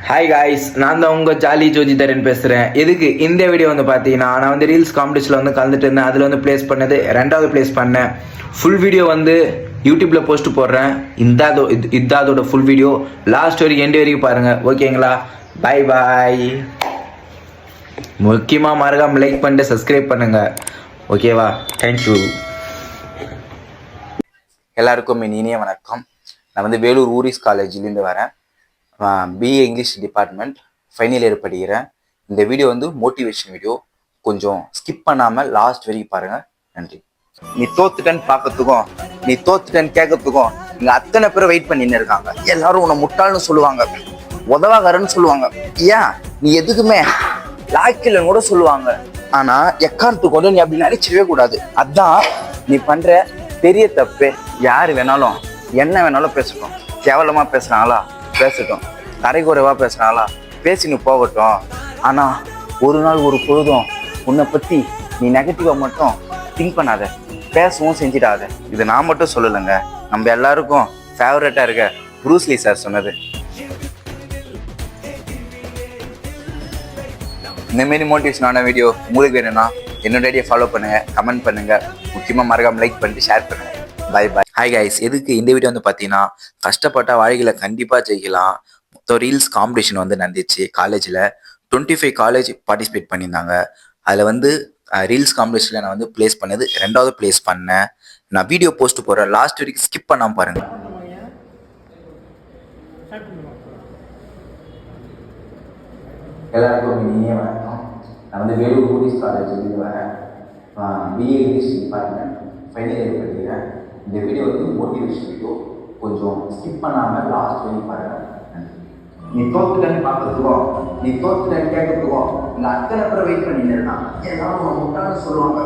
Hi guys, நான் தான் உங்கள் ஜாலி ஜோஜிதரன் பேசுகிறேன். எதுக்கு இந்த வீடியோ வந்து பார்த்தீங்கன்னா, நான் வந்து ரீல்ஸ் காம்படிஷனில் வந்து கலந்துட்டு இருந்தேன். அதில் வந்து ப்ளேஸ் பண்ணது 2வது ப்ளேஸ் பண்ணேன். ஃபுல் வீடியோ வந்து யூடியூப்பில் போஸ்ட் போடுறேன். இதோட ஃபுல் வீடியோ லாஸ்ட் வரைக்கும் எண்டு வரைக்கும் பாருங்கள், ஓகேங்களா? பாய் பாய். முக்கியமாக மறக்காம லைக் பண்ணிட்டு சப்ஸ்கிரைப் பண்ணுங்கள், ஓகேவா? தேங்க்யூ. எல்லாருக்கும் என் இனிய வணக்கம். நான் வந்து வேலூர் ஊரிஸ் காலேஜ்லேருந்து வரேன். BA English department final year படிக்கிறேன். இந்த வீடியோ வந்து மோட்டிவேஷன் வீடியோ, கொஞ்சம் ஸ்கிப் பண்ணாமல் லாஸ்ட் வரைக்கும் பாருங்கள். நன்றி. நீ தோத்துட்டேன்னு பார்க்கறதுக்கும் நீ தோத்துட்டேன்னு கேட்கறதுக்கும் இங்கே அத்தனை பேர் வெயிட் பண்ணின்னு இருக்காங்க. எல்லாரும் உன்னை முட்டாள்னு சொல்லுவாங்க, உதவாகரன்னு சொல்லுவாங்க, ஏன் நீ எதுக்குமே லாக்கில்னு கூட சொல்லுவாங்க. ஆனால் எக்காரணத்துக்கு கொண்டு நீ அப்படி நினைச்சிடவே கூடாது. அதான் நீ பண்ணுற பெரிய தப்பு. யார் வேணாலும் என்ன வேணாலும் பேசட்டும், கேவலமாக பேசுகிறாங்களா பேசட்டும், தரைக்குறைவாக பேசுகிறாங்களா பேசின்னு போகட்டும். ஆனால் ஒரு நாள் ஒரு பொழுதும் உன்னை பற்றி நீ நெகட்டிவாக மட்டும் திங்க் பண்ணாத, பேசவும் செஞ்சிடாத. இது நான் மட்டும் சொல்லலைங்க, நம்ம எல்லாருக்கும் ஃபேவரட்டாக இருக்க ப்ரூஸ்லி சார் சொன்னது. இந்தமாரி மோட்டிவேஷனான வீடியோ உங்களுக்கு வேணும்னா என்னோட ஐடியா ஃபாலோ பண்ணுங்கள், கமெண்ட் பண்ணுங்கள், முக்கியமாக மறக்காம லைக் பண்ணிட்டு ஷேர் பண்ணுங்கள். பாய் பாய். ஹாய் கைஸ், எதுக்கு இந்த வீடியோ வந்து பார்த்தீங்கன்னா, கஷ்டப்பட்ட வாழ்க்கையில கண்டிப்பாக ஜெயிக்கலாம். மொத்தம் ரீல்ஸ் காம்படிஷன் வந்து நடந்துச்சு காலேஜில். 25 காலேஜ் பார்ட்டிசிபேட் பண்ணியிருந்தாங்க. அதில் வந்து ரீல்ஸ் காம்படிஷனில் நான் வந்து ப்ளேஸ் பண்ணது 2வது ப்ளேஸ் பண்ணேன். நான் வீடியோ போஸ்ட் போடுறேன், லாஸ்ட் வரைக்கும் ஸ்கிப் பண்ணாமல் பாருங்கள். எல்லாருக்கும் இனிய வணக்கம். நான் வந்து வேலூர் ஊரிஸ் காலேஜ்லேருந்து வரேன். BA English department final year படிக்கிறேன். இந்த வீடியோ வந்து மோட்டிவேஷன் வீடியோ, கொஞ்சம் ஸ்கிப் பண்ணாமல் லாஸ்ட் வரைக்கும் பாருங்கள். நீ தோத்துட்டேன்னு பார்க்கறதுக்கும் நீ தோத்துட்டேன்னு கேட்கறதுக்கும் இங்கே அத்தனை பேர் வெயிட் பண்ணிட்டு இருக்கான். எல்லாரும் முட்டான்னு சொல்லுவாங்க,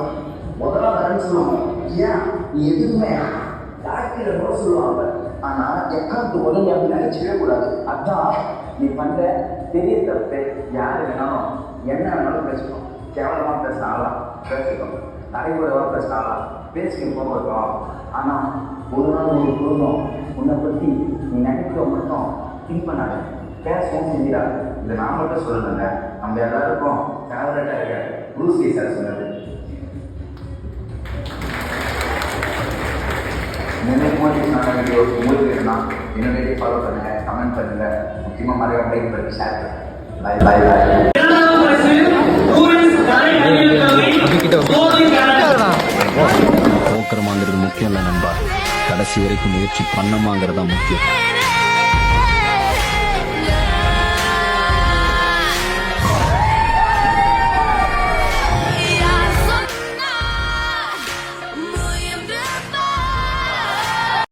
முதலாளர்னு சொல்லுவாங்க, ஏன் நீ எதுவுமே டாக்டர் கூட சொல்லுவாங்க. ஆனால் எக்காரணத்துக்கு கூட நீ அப்படி நினைச்சவே கூடாது. அதான் நீ பண்ணுற பெரிய தப்பு. யார் வேணாலும் என்ன வேணாலும் பேசணும், கேவலமாக பேசுனாங்களா பேசட்டும், தரைக்குறைவாக பேசுனாங்களா பேசிக்க போகட்டும். ஆனால் ஒரு நாள் ஒரு பொருளும் உன்னை பற்றி நீ நெகட்டிவாக மட்டும் திங்க் பண்ணாத, பேசவும் செஞ்சிடாது. இதை நான் மட்டும் சொல்லலைங்க, நம்ம எல்லாருக்கும் ஃபேவரட்டாக இருக்க ப்ரூஸ்லி சார் சொன்னது. இந்த மோட்டிவேஷனான வீடியோ உங்களுக்கு வேணும்னா என்னோட ஐடியா ஃபாலோ பண்ணுங்கள், கமெண்ட் பண்ணுங்கள், முக்கியமாக மறக்காம லைக் பண்ணி ஷேர் பண்ணுங்கள். பாய் பாய் பாய். போக்குறமாங்கிறது முக்கியம் இல்லை நண்பா, கடைசி வரைக்கும் முயற்சி பண்ணமாங்கிறது தான் முக்கியம்.